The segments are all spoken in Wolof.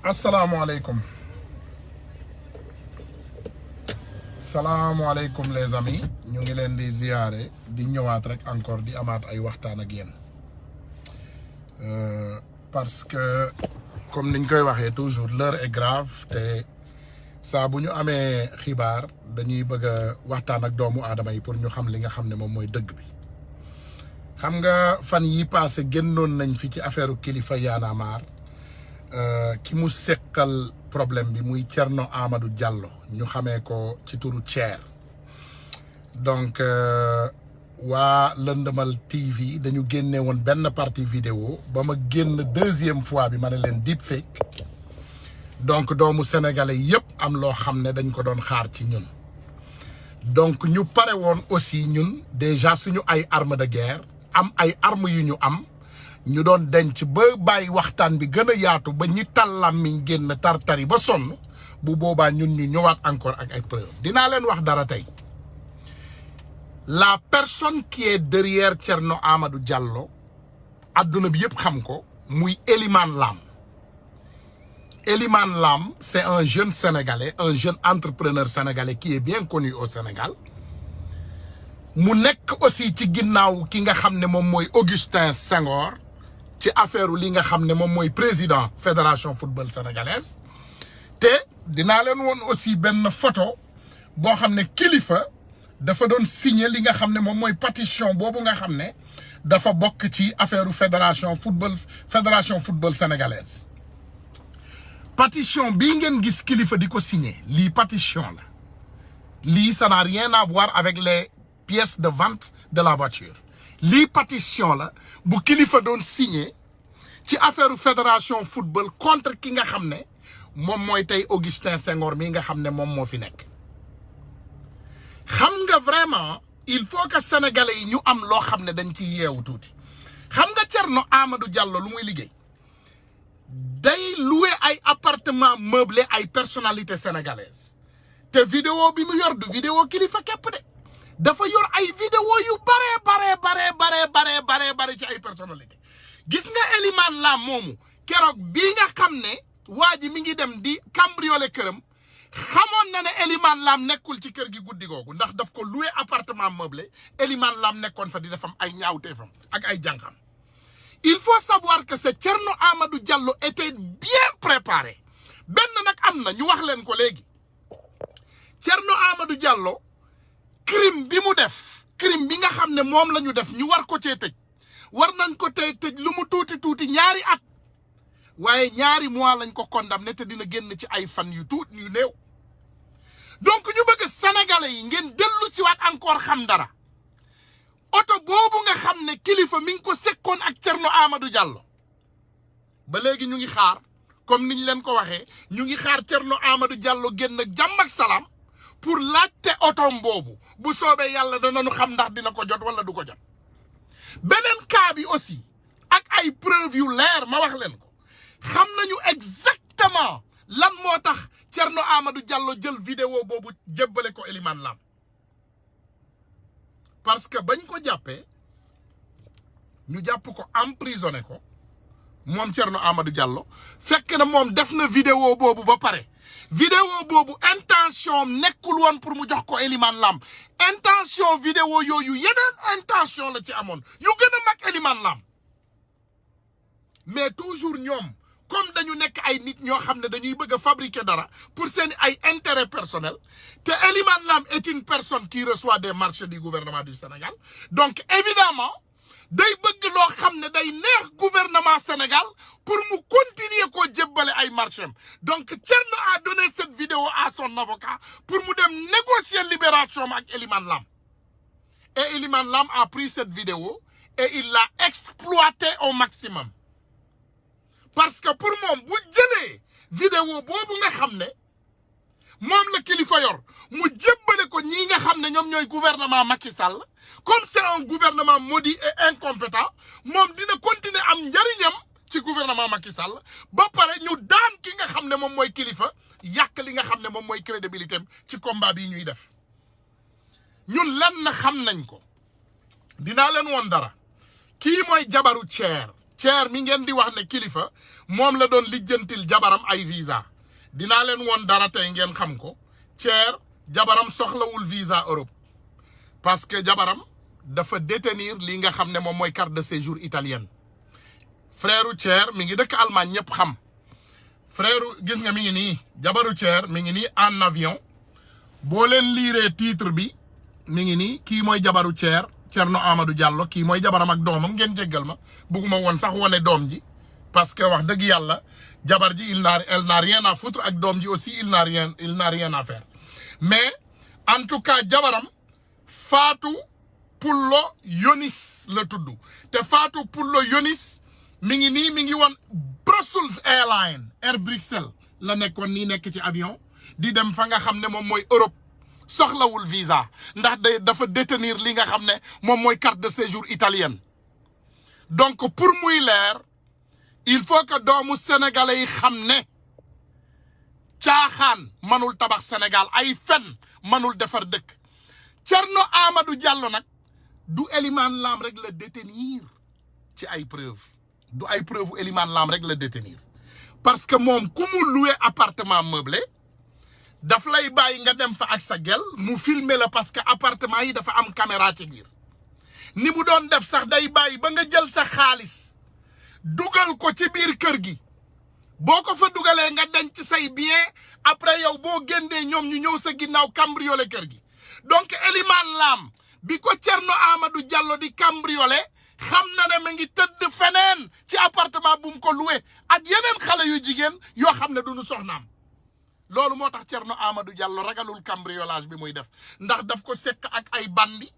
asalaamaaleykum salaamaaleykum les amis ñu ngi leen di ziyaare di ñëwaat rek encore di amaat ay waxtaan ak yéen parce que comme niñ koy waxee toujours l'heure est grave te saa bu ñu amee xibaar dañuy bëgg a waxtaan ak doomu aadama yi pour ñu xam li nga xam ne moom mooy dëgg bi. xam nga fan yi passé génnoon nañ fi ci affaire kilifa Y'en a marre ki mu seqal problème bi muy Thierno Amadou Diallo ñu xamee ko ci turu Thier donc waa Lëndëmal TV dañu génne woon benn partie vidéo ba ma génn deuxième fois bi ma ne leen deepfake donc doomu sénégalais yëpp am loo xam ne dañ ko doon xaar ci ñun donc ñu pare woon aussi ñun déjà suñu ay arme de guerre am ay armes yu ñu am ñu doon denc ba bàyyi waxtaan bi gën a yaatu ba ñi tallam mi génn tartari ba sonn bu boobaa ñun ñu ñëwaat encore ak ay preuves dinaa leen wax dara tey la personne qui est derrière Thierno Amadou Diallo adduna bi yëpp xam ko muy Elimane Lam. Elimane Lam c'est un jeune sénégalais un jeune entrepreneur sénégalais qui est bien connu au Sénégal mu nekk aussi ci ginnaaw ki nga xam ne moom mooy Augustin Senghor ci affaire li nga xam ne moom mooy président fédération football sénégalaise te dinaa leen woon aussi benn photo boo xam ne kilifa dafa doon signer li nga xam ne moom mooy pétition boobu nga xam ne dafa bokk ci affaire fédération football sénégalaise pétition bii ngeen gis kilifa di ko signer lii pétition la lii ça n'a rien à voir avec les pièces de vente de la voiture lii pétition la bu kilifa doon signé ci affaire fédération football contre ki nga xam ne moom mooy tey Augustin Senghor mii nga xam ne moom moo fi nekk. xam nga vraiment il faut que sénégalais yi ñu am loo xam ne dañ ci yeewu tuuti xam nga Thierno Amadou Diallo lu muy liggéey day louer ay appartement meublé ay personnalité sénégalaise te vidéo bi mu yor du vidéo kilifa képp de. dafa yor ay vidéo yu bare ci ay personnalité gis nga Elimane Lam moomu keroog bii nga xam ne waa ji mi ngi dem di cambrioler këram xamoon na ne Elimane Lam nekkul ci kër gi guddi googu ndax daf ko loué appartement meublé Elimane Lam nekkoon fa di defam ay ñaawteefam ak ay jànqam. Il faut savoir que ce Thierno Amadou Diallo était bien préparé benn nag am na ñu wax leen ko léegi Thierno Amadou Diallo crime bi mu def crime bi nga xam ne moom la ñu def ñu war ko cee tëj war nañ ko tey tëj lu mu tuuti ñaari at waaye ñaari mois lañ ko condamné te dina génn ci ay fan yu tuut yu néew donc ñu bëgg sénégalais yi ngeen dellu si waat encore xam dara oto boobu nga xam ne kilifa mi ngi ko sekkoon ak Thierno Amadou Diallo ba léegi ñu ngi xaar comme niñ leen ko waxee ñu ngi xaar Thierno Amadou Diallo génn ak jàmm ak salaam pour laajte otom boobu bu soobee yàlla danañu xam ndax dina ko jot wala du ko jot beneen cas bi aussi ak ay preuve yu leer ma wax leen ko xam nañu exactement lan moo tax Thierno Amadou Diallo jël vidéo boobu jébbale ko Elimane Lam parce que bañ ko jàppee ñu jàpp ko emprisonné ko moom Thierno Amadou Diallo fekk na moom def na vidéo boobu ba pare vidéo boobu intention nekkul woon pour mu jox ko Elimane Lam intention vidéo yooyu yeneen intention la ci amoon yu gën a mag Elimane Lam mais toujours ñoom comme dañu nekk ay nit ñoo xam ne dañuy bëgg a fabriquer dara pour seen ay intérêt personnel te Elimane Lam est une personne qui reçoit des marchés du gouvernement du Sénégal donc évidemment day bëgg loo xam ne day neex gouvernement Sénégal pour mu continuer koo jébbale ay marché am donc Thierno a donné cette vidéo à son avocat pour mu dem négocier libération ak Elimane Lam et Elimane Lam a pris cette vidéo et il l'a exploitée au maximum parce que pour moom bu jëlee vidéo boobu nga xam ne moom la kilifa yor mu jébbale ko ñii nga xam ne ñoom ñooy gouvernement Macky Sall comme c'est un gouvernement maudit et incompétent moom dina continuer am njariñam ci gouvernement Macky Sall ba pare ñu daan ki nga xam ne moom mooy kilifa yàq li nga xam ne moom mooy crédibilité am ci combat bii ñuy def ñun lan na xam nañ ko dinaa leen woon dara kii mooy jabaru Thier Thier mi ngeen di wax ne kilifa moom la doon lijjantil jabaram ay visa dinaa leen woon dara tey ngeen xam ko Thier jabaram soxlawul visa Europe parce que jabaram dafa détenir li nga xam ne moom mooy carte de séjour italienne frère Thier mi ngi dëkk Allemagne ñëpp xam frère gis nga mi ngi nii jabaru Thier mi ngi nii en avion boo leen liiree titre bi mi ngi nii kii mooy jabaru Thier Thierno Amadou Diallo kii mooy jabaram ak doomam ngeen jéggal ma bugguma woon sax wane doom ji parce que wax dëgg yàlla jabar ji elle n'a rien à foutre ak doom ji aussi il n'a rien à faire mais en tout cas jabaram Fatou Pullo Yonis la tudd te Fatou Pullo Yonis mi ngi nii mi ngi woon Brussels Airlines Air Bruxelles la nekkoon nii nekk ci avion di dem fa nga xam ne moom mooy Europe soxlawul visa ndax dafa détenir li nga xam ne moom mooy carte de séjour italienne donc pour muy leer il faut que doomu sénégalais yi xam ne caaxaan mënul tabax Sénégal ay fen mënul defar dëkk Thierno Amadou Diallo nag du Elimane Lam rek la détenir ci ay preuve du ay preuve Elimane Lam rek la détenir parce que moom ku mu loué appartement meublé daf lay bàyyi nga dem fa ak sa gel mu filmer la parce que appartement yi dafa am caméra ci biir ni mu doon def sax day bàyyi ba nga jël sa xaalis dugal ko ci biir kër gi boo ko fa dugalee nga denc say bien après yow boo génnee ñoom ñu ñëw sa ginnaaw cambriolé kër gi donc Elimane Lam bi ko Thierno Amadou Diallo di cambriolé xam na ne ma ngi tëdd feneen ci appartement bu mu ko loué ak yeneen xale yu jigéen yoo xam ne duñu soxnaam loolu moo tax Thierno Amadou Diallo ragalul cambriolage bi muy def ndax daf ko sekk ak ay bandi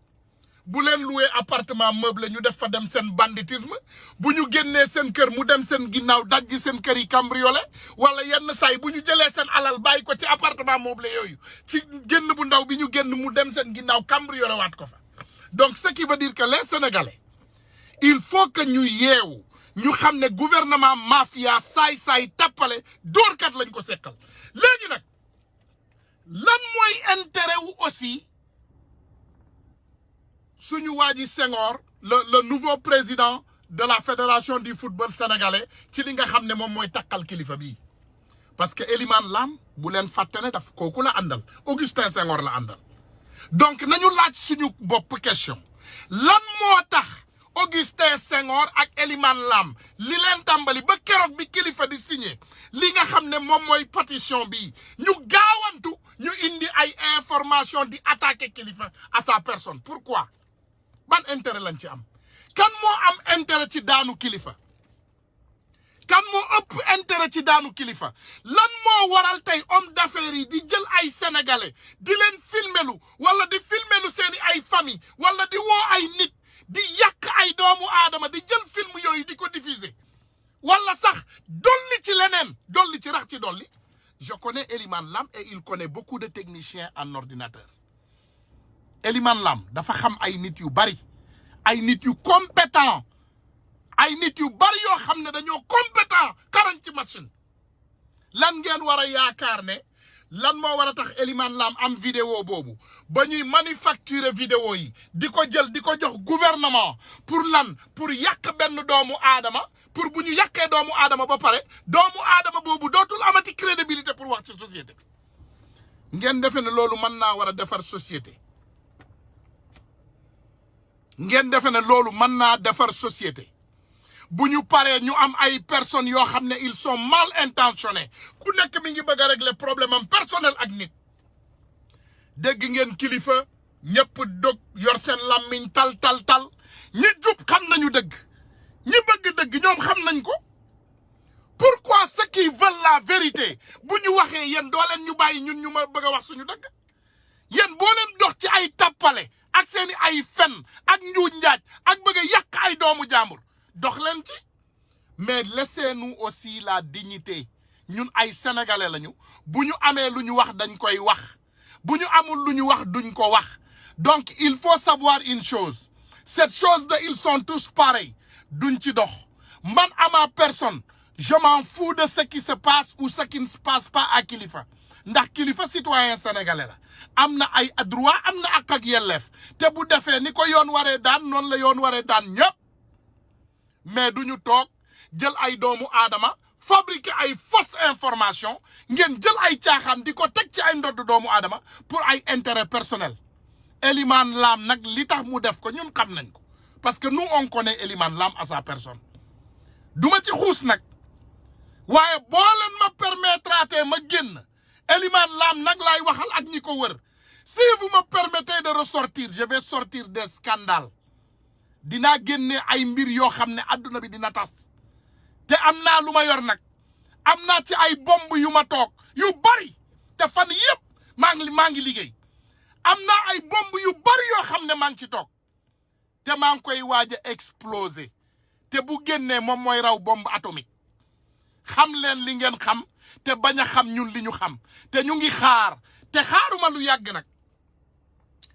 bu leen loué appartement meublé ñu def fa dem seen banditisme bu ñu génnee seen kër mu dem seen ginnaaw dajji seen kër yi cambriolé wala yenn say bu ñu jëlee seen alal bàyyi ko ci appartement meublé yooyu ci génn bu ndaw bi ñu génn mu dem seen ginnaaw cambriolé waat ko fa donc ce qui veut dire que les Sénégalais il faut que ñu yeewu ñu xam ne gouvernement mafia saay-saay tappale dóorkat lañ ko sekkal léegi nag lan mooy intérêt wu aussi suñu waa ji Senghor le nouveau président de la fédération du football sénégalais ci li nga xam ne moom mooy takkal kilifa bii parce que Elimane Lam bu leen fàtte ne daf kooku la àndal Augustin Senghor la àndal donc nañu laaj suñu bopp question lan moo tax Augustin Senghor ak Elimane Lam li leen tàmbali ba keroog bi kilifa di signé li nga xam ne moom mooy pétition bi ñu gaawantu ñu indi ay information di attaquer kilifa à sa personne pourquoi ban intérêt lañ ci am kan moo am intérêt ci daanu kilifa kan moo ëpp intérêt ci daanu kilifa lan moo waral tey homme d'affaires yi di jël ay sénégalais di leen filmelu wala di filmelu seeni ay famille wala di woo ay nit di yàq ay doomu aadama di jël film yooyu di ko diffuser wala sax dolli ci leneen dolli ci rax ci dolli je connais Elimane Lam et il connaît beaucoup de techniciens en ordinateur Elimane Lam dafa xam ay nit yu bari ay nit yu compétent ay nit yu bari yoo xam ne dañoo compétent xarañ ci machine lan ngeen war a yaakaar ne lan moo war a tax Elimane Lam am vidéo boobu ba ñuy manufacturer vidéo yi di ko jël di ko jox gouvernement pour lan pour yàq benn doomu aadama pour bu ñu yàqee doomu aadama ba pare doomu aadama boobu dootul amati crédibilité pour wax ci société bi ngeen defe ne loolu mën naa war a defar société ngeen defe ne loolu mën naa defar société bu ñu paree ñu am ay personnes yoo xam ne ils sont mal intentionnés ku nekk mi ngi bëgg a régler problème am personnel ak nit dégg ngeen kilifa ñëpp dog yor seen làmmiñ tal ñi jub xam nañu dëgg ñi bëgg dëgg ñoom xam nañ ko pourquoi ceux qui veulent la vérité bu ñu waxee yéen doo leen ñu bàyyi ñun ñu ma bëgg a wax suñu dëgg yéen boo leen dox ci ay tappale ak seeni ay fen ak njuuj njaaj ak bëgg a yàq ay doomu jàmbur dox leen ci mais laissez-nous aussi la dignité ñun ay sénégalais lañu bu ñu amee lu ñu wax dañ koy wax bu ñu amul lu ñu wax duñ ko wax donc il faut savoir une chose cette chose de ils sont tous pareils duñ ci dox man à ma personne je m'en fous de ce qui se passe ou ce qui ne se passe pas à kilifa ndax kilifa citoyen sénégalais la am na ay droit am na ak yelleef te bu defee ni ko yoon waree daan noonu la yoon waree daan ñëpp mais duñu toog jël ay doomu aadama fabriquer ay fausse information ngeen jël ay caaxaan di ko teg ci ay ndodd doomu aadama pour ay intérêt personnel. Elimane Lam nag li tax mu def ko ñun xam nañ ko parce que nous on connaît Elimane Lam à sa personne. duma ci xuus nag waaye boo leen ma permettre ma génn Elimane Lam nag laay waxal ak ñi ko wër. Si vous me permettez de ressortir, je vais sortir des scandales. Dina génne ay mbir yoo xam ne adduna bi dina tas te am naa lu ma yor nag am naa ci ay bomb yu ma toog yu bari te fan yëpp maa ngi liggéey am naa ay bomb yu bari yoo xam ne maa ngi ci toog te maa ngi koy waaj a exploser te bu génnee moom mooy raw bombe atomique xam leen li ngeen xam te bañ a xam ñun li ñu xam te ñu ngi xaar te xaaruma lu yàgg nag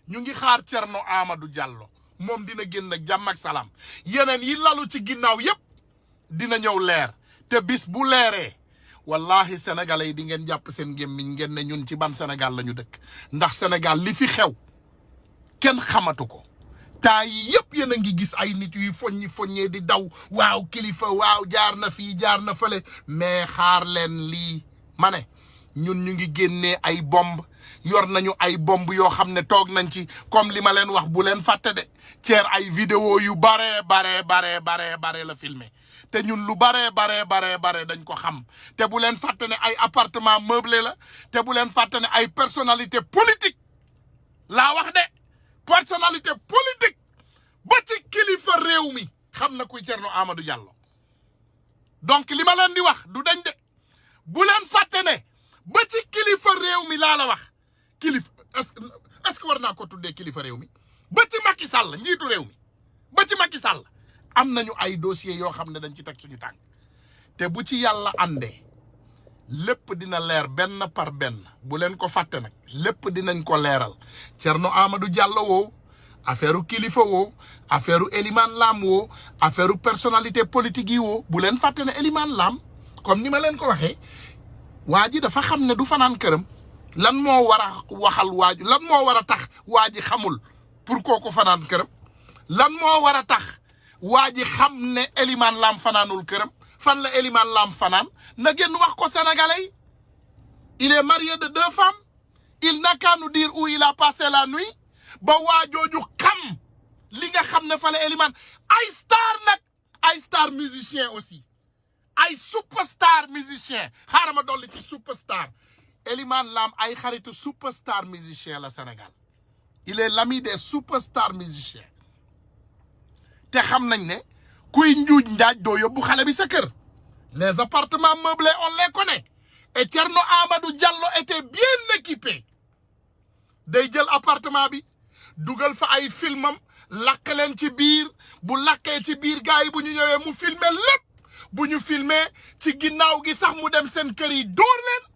ñu ngi xaar Thierno Amadou Diallo moom dina génn ak jàmm ak salaam yeneen yi lalu ci ginnaaw yépp dina ñëw leer te bis bu leeree wallahi sénégalais yi di ngeen jàpp seen gémmiñ ngeen ne ñun ci ban Sénégal la ñu dëkk ndax Sénégal li fi xew kenn xamatu ko temps yi yépp yéen a ngi gis ay nit yuy foññee di daw waaw kilifa waaw jaar na fii jaar na fële mais xaar leen lii ma ne ñun ñu ngi génnee ay bomb yor nañu ay bomb yoo xam ne toog nañ ci comme li ma leen wax bu leen fàtte de ceer ay vidéo yu bare la filmé te ñun lu bare dañ ko xam te bu leen fàtte ne ay appartement meublé la te bu leen fàtte ne ay personnalité politique laa wax de personnalité politique ba ci kilifa réew mi xam na kuy Thierno Amadou Diallo donc li ma leen di wax du dañ de bu leen fàtte ne ba ci kilifa réew mi laa la wax kilifa est-ce que war naa ko tuddee kilifa réew mi ba ci Macky Sall njiitu réew mi ba ci Macky Sall am nañu ay dossiers yoo xam ne dañ ci teg suñu tànk te bu ci yàlla àndee lépp dina leer benn par benn bu leen ko fàtte nag lépp dinañ ko leeral Thierno Amadou Diallo woo affaire kilifa woo affaire Elimane Lam woo affaire personnalité politique yi woo bu leen fàtte ne Elimane Lam comme ni ma leen ko waxee waa ji dafa xam ne du fanaan këram lan moo war a waxal waaju lan moo war a tax waa ji xamul pour kooku fanaan këram lan moo war a tax waa ji xam ne Elimane Lam fanaanul këram fan la Elimane Lam fanaan na génn wax ko sénégalais yi il est marié de 2 femmes il n'a qu'à nous dire où il a passé la nuit ba waajooju xam li nga xam ne fa la Elimane ay star nag ay star musicien aussi ay superstar musicien xaaral ma dolli ci superstar Elimane Lam ay xaritu superstar musicien la Sénégal il est l'ami des superstar musiciens te xam nañ ne kuy njuuj njaaj doo yóbbu xale bi sa kër les appartements meublés on les connaît et Thierno Amadou Diallo était bien équipé day jël appartement bi dugal fa ay filmam lakk leen ci biir bu lakkee ci biir gars yi bu ñu ñëwee mu filmer lépp bu ñu filmer ci ginnaaw gi sax mu dem seen kër yi dóor leen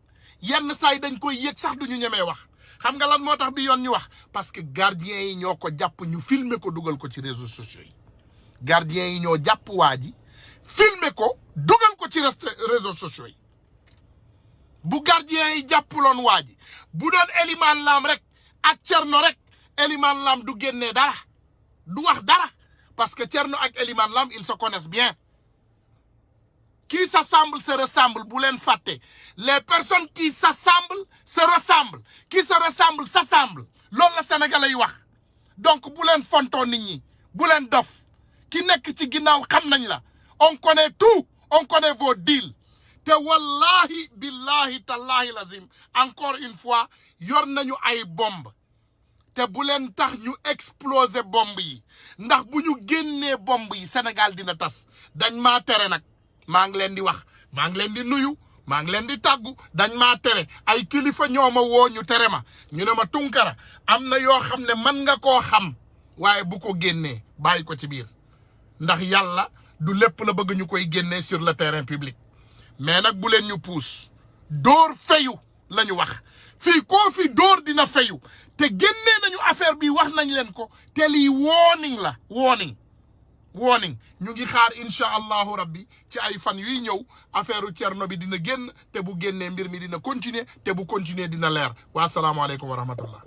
yenn saa yi dañ koy yëg sax du ñu ñemee wax xam nga lan moo tax bi yoon ñu wax parce que gardien yi ñoo ko jàpp ñu filmer ko dugal ko ci réseaux sociaux yi gardien yi ñoo jàpp waa ji filmer ko dugal ko ci réseaux sociaux yi bu gardien yi jàppuloon waa ji bu doon Elimane Lam rek ak Thierno rek Elimane Lam du génnee dara du wax dara parce que Thierno ak Elimane Lam ils se connaissent bien qui s'assemble se ressemble bu leen fàtte les personnes qui s'assemblent se ressemblent qui se ressemblent s'assemblent loolu la Sénégalais yi wax donc bu leen fontoo nit ñi bu leen dof ki nekk ci ginnaaw xam nañ la on connaît tout on connaît vos deals te wallahi billahi tallahi lazim encore une fois yor nañu ay bombe te bu leen tax ñu exploser bombe yi ndax bu ñu génnee bombe yi Sénégal dina tas dañ maa tere nag maa ngi leen di wax maa ngi leen di nuyu maa ngi leen di tàggu dañ maa tere ay kilifa ñoo ma woo ñu tere ma ñu ne ma Tunkara am na yoo xam ne mën nga koo xam waaye bu ko génnee bàyyi ko ci biir ndax yàlla du lépp la bëgg ñu koy génnee sur le terrain public mais nag bu leen ñu puus dóor fayu la ñu wax fii koo fi dóor dina fayu te génnee nañu affaire bi wax nañ leen ko te lii warning la warning ñu ngi xaar incha allahu rabbi ci ay fan yuy ñëw affaire u Thierno bi dina génn te bu génnee mbir mi dina continuer te bu continuer dina leer wa salaamu aleykum wa rahmatullah